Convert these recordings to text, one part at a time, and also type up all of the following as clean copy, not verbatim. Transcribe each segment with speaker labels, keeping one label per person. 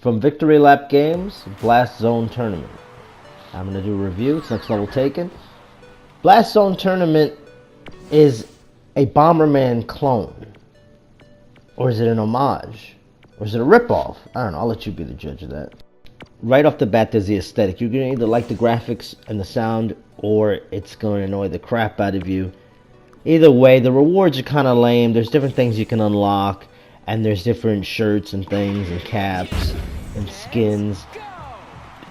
Speaker 1: From Victory Lap Games, Blast Zone Tournament. I'm going to do a review. It's Next Level Taken. Blast Zone Tournament is a Bomberman clone. Or is it an homage? Or is it a ripoff? I don't know. I'll let you be the judge of that. Right off the bat, there's the aesthetic. You're going to either like the graphics and the sound, or it's going to annoy the crap out of you. Either way, the rewards are kind of lame. There's different things you can unlock, and there's different shirts and things and caps and skins.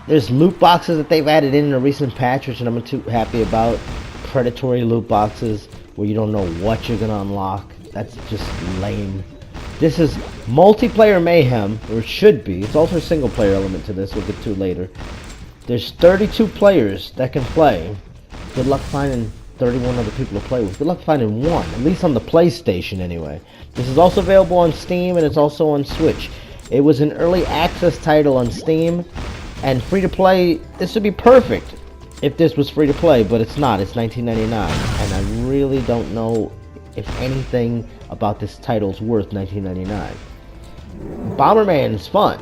Speaker 1: There's loot boxes that they've added in a recent patch, which I'm not too happy about. Predatory loot boxes where you don't know what you're going to unlock. That's just lame. This is multiplayer mayhem, or it should be. It's also a single player element to this, we'll get to later. There's 32 players that can play. Good luck finding 31 other people to play with. Good luck finding one, at least on the PlayStation anyway. This is also available on Steam, and it's also on Switch. It was an early access title on Steam, and free to play. This would be perfect if this was free to play, but it's not. It's $19.99, and I really don't know if anything about this title is worth $19.99. Bomberman is fun,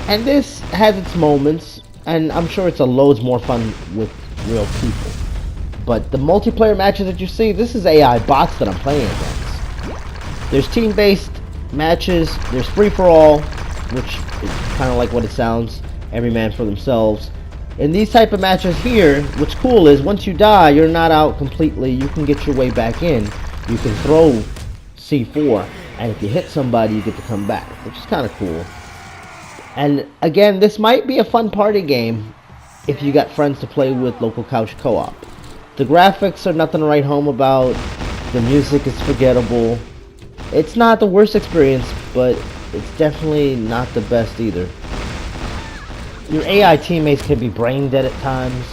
Speaker 1: and this has its moments, and I'm sure it's a loads more fun with real people. But the multiplayer matches that you see, this is AI bots that I'm playing against. There's team-based matches, there's free-for-all, which is kind of like what it sounds, every man for themselves. In these type of matches here, what's cool is once you die, you're not out completely. You can get your way back in. You can throw C4, and if you hit somebody, you get to come back, which is kind of cool. And again, this might be a fun party game if you got friends to play with local couch co-op. The graphics are nothing to write home about. The music is forgettable. It's not the worst experience, but it's definitely not the best either. Your AI teammates can be brain dead at times.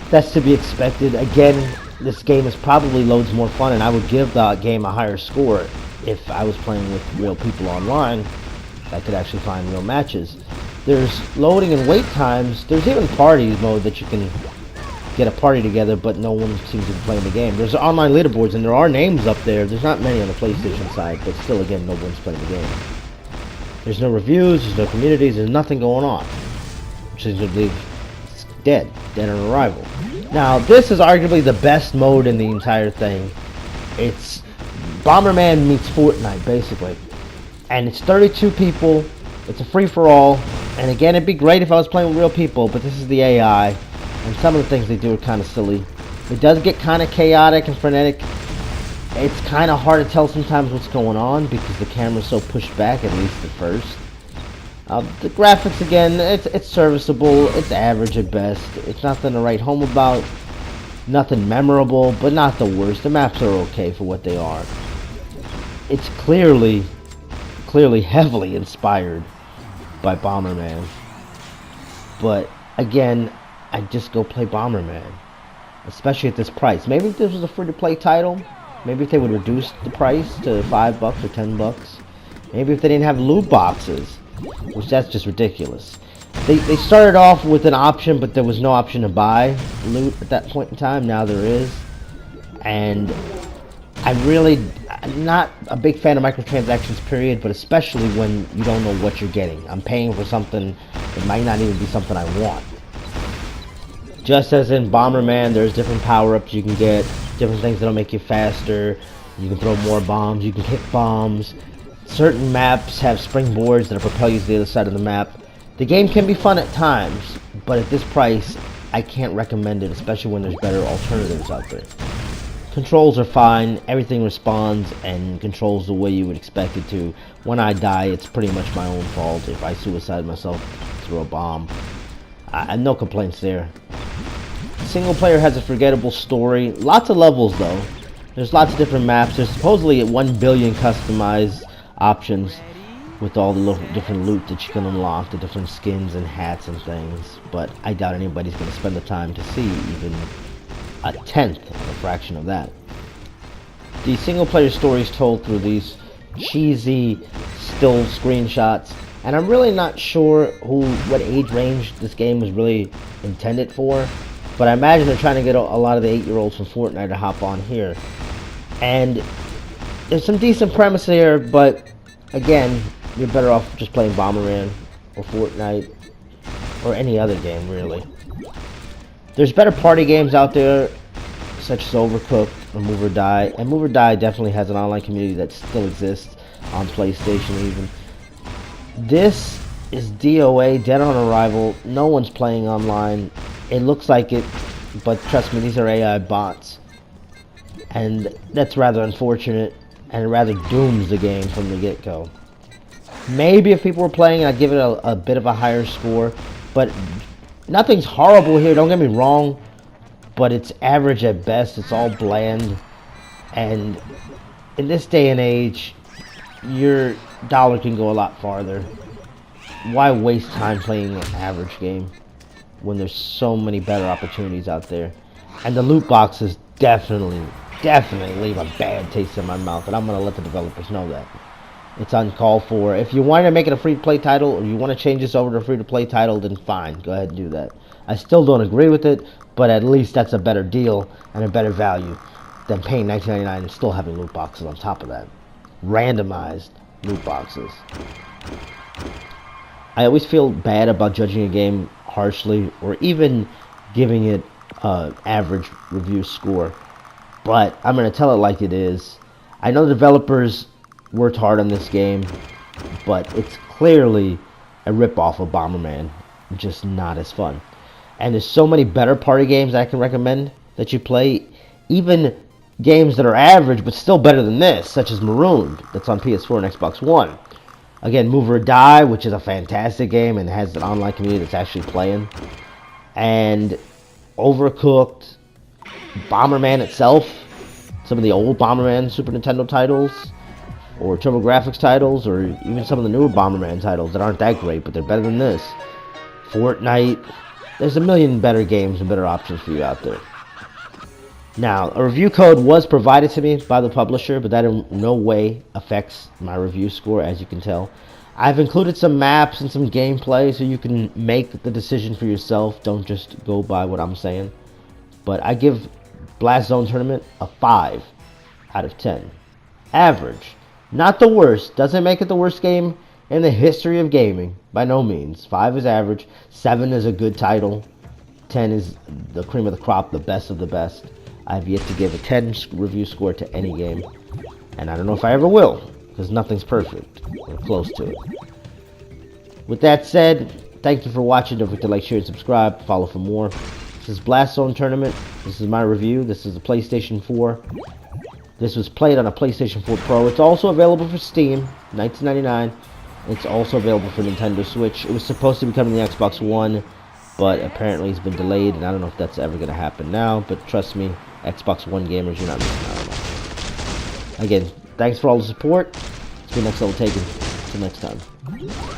Speaker 1: That's to be expected. Again, this game is probably loads more fun, and I would give the game a higher score if I was playing with real people online. I could actually find real matches. There's loading and wait times. There's even party mode that you can get a party together, but no one seems to be playing the game. There's online leaderboards, and there are names up there. There's not many on the PlayStation side, but still, again, no one's playing the game. There's no reviews, there's no communities, there's nothing going on. Which is it's dead on arrival. Now, this is arguably the best mode in the entire thing. It's Bomberman meets Fortnite, basically. And it's 32 people, it's a free-for-all, and again, it'd be great if I was playing with real people, but this is the AI, and some of the things they do are kind of silly. It does get kind of chaotic and frenetic. It's kind of hard to tell sometimes what's going on because the camera's so pushed back, at least at first. The graphics, again, it's serviceable. It's average at best. It's nothing to write home about. Nothing memorable, but not the worst. The maps are okay for what they are. It's clearly heavily inspired by Bomberman. But, again, I'd just go play Bomberman. Especially at this price. Maybe if this was a free-to-play title, maybe if they would reduce the price to $5 or $10. Maybe if they didn't have loot boxes, which that's just ridiculous. They started off with an option, but there was no option to buy loot at that point in time. Now there is. And I'm not a big fan of microtransactions, period, but especially when you don't know what you're getting. I'm paying for something that might not even be something I want. Just as in Bomberman, there's different power-ups you can get, different things that'll make you faster. You can throw more bombs, you can kick bombs. Certain maps have springboards that'll propel you to the other side of the map. The game can be fun at times, but at this price, I can't recommend it, especially when there's better alternatives out there. Controls are fine, everything responds and controls the way you would expect it to. When I die, it's pretty much my own fault. If I suicide myself through a bomb, no complaints there. Single player has a forgettable story. Lots of levels though. There's lots of different maps. There's supposedly 1 billion customized options with all the different loot that you can unlock, the different skins and hats and things. But I doubt anybody's going to spend the time to see even a tenth of a fraction of that. The single player story is told through these cheesy still screenshots, and I'm really not sure what age range this game was really intended for. But I imagine they're trying to get a lot of the 8-year-olds from Fortnite to hop on here. And there's some decent premise here, but again, you're better off just playing Bomberman or Fortnite or any other game, really. There's better party games out there, such as Overcooked or Move or Die, and Move or Die definitely has an online community that still exists on PlayStation even. This is DOA, Dead on Arrival. No one's playing online. It looks like it, but trust me, these are AI bots. And that's rather unfortunate, and it rather dooms the game from the get-go. Maybe if people were playing, I'd give it a bit of a higher score, but nothing's horrible here, don't get me wrong, but it's average at best. It's all bland, and in this day and age, your dollar can go a lot farther. Why waste time playing an average game when there's so many better opportunities out there? And the loot boxes definitely leave a bad taste in my mouth, and I'm going to let the developers know that. It's uncalled for. If you want to make it a free-to-play title, or you want to change this over to a free-to-play title, then fine, go ahead and do that. I still don't agree with it, but at least that's a better deal and a better value than paying $19.99 and still having loot boxes on top of that. Randomized loot boxes. I always feel bad about judging a game harshly or even giving it an average review score, but I'm going to tell it like it is. I know the developers worked hard on this game, but it's clearly a ripoff of Bomberman, just not as fun. And there's so many better party games I can recommend that you play, even games that are average but still better than this, such as Marooned, that's on PS4 and Xbox One. Again, Move or Die, which is a fantastic game and has an online community that's actually playing. And Overcooked, Bomberman itself, some of the old Bomberman Super Nintendo titles, or TurboGrafx titles, or even some of the newer Bomberman titles that aren't that great, but they're better than this. Fortnite. There's a million better games and better options for you out there. Now, a review code was provided to me by the publisher, but that in no way affects my review score, as you can tell. I've included some maps and some gameplay so you can make the decision for yourself. Don't just go by what I'm saying. But I give Blast Zone Tournament a 5 out of 10. Average. Not the worst. Doesn't make it the worst game in the history of gaming. By no means. 5 is average. 7 is a good title. 10 is the cream of the crop, the best of the best. I've yet to give a 10 review score to any game. And I don't know if I ever will, because nothing's perfect, or close to it. With that said, thank you for watching. Don't forget to like, share, and subscribe. Follow for more. This is Blast Zone Tournament. This is my review. This is the PlayStation 4. This was played on a PlayStation 4 Pro. It's also available for Steam, $19.99. It's also available for Nintendo Switch. It was supposed to be coming to the Xbox One, but apparently it's been delayed, and I don't know if that's ever going to happen now, but trust me, Xbox One gamers, you're not missing out on that. Again, thanks for all the support. It's been Next Level Taken. Until next time.